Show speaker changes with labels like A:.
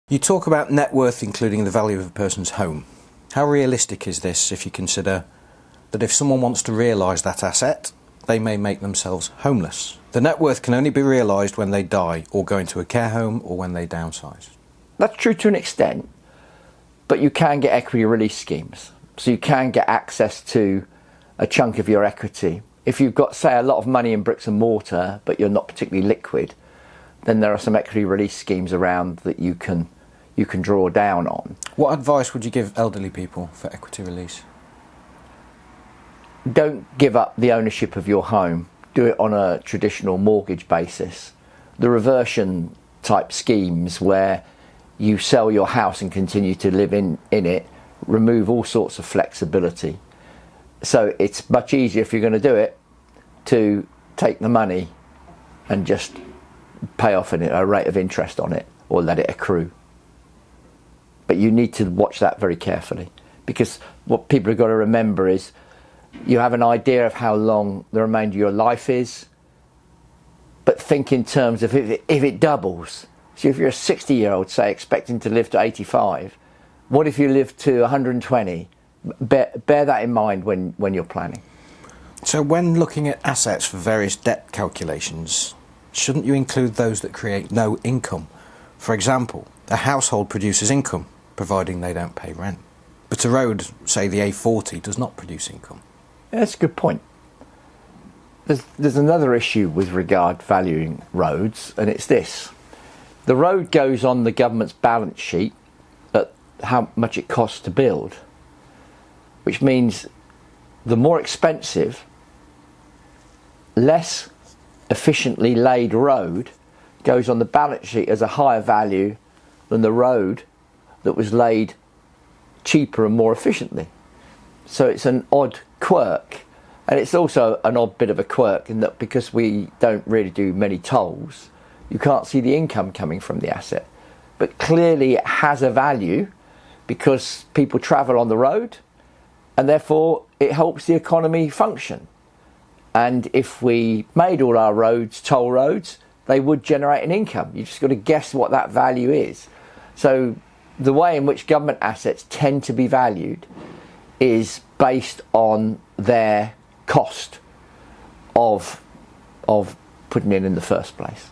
A: You talk about net worth including the value of a person's home. How realistic is this if you consider that if someone wants to realise that asset, they may make themselves homeless? The net worth can only be realised when they die or go into a care home or when they downsize.
B: That's true to an extent, but you can get equity release schemes. So you can get access to a chunk of your equity. If you've got, say, a lot of money in bricks and mortar, but you're not particularly liquid, then there are some equity release schemes around that you can draw down on.
A: What advice would you give elderly people for equity release?
B: Don't give up the ownership of your home. Do it on a traditional mortgage basis. The reversion-type schemes where you sell your house and continue to live in it remove all sorts of flexibility. So it's much easier, if you're going to do it, to take the money and just pay off a rate of interest on it or let it accrue. But you need to watch that very carefully, because what people have got to remember is you have an idea of how long the remainder of your life is, but think in terms of if it doubles. So if you're a 60-year-old, say, expecting to live to 85, what if you live to 120? Bear that in mind when you're planning.
A: So when looking at assets for various debt calculations, shouldn't you include those that create no income? For example, a household produces income, providing they don't pay rent. But a road, say the A40, does not produce income.
B: Yeah, that's a good point. There's another issue with regard valuing roads, and it's this. The road goes on the government's balance sheet at how much it costs to build, which means the more expensive, less efficiently laid road goes on the balance sheet as a higher value than the road that was laid cheaper and more efficiently. So it's an odd quirk, and it's also an odd bit of a quirk in that because we don't really do many tolls, you can't see the income coming from the asset. But clearly it has a value because people travel on the road, and therefore it helps the economy function. And if we made all our roads toll roads, they would generate an income. You just got to guess what that value is. So the way in which government assets tend to be valued is based on their cost of putting in the first place.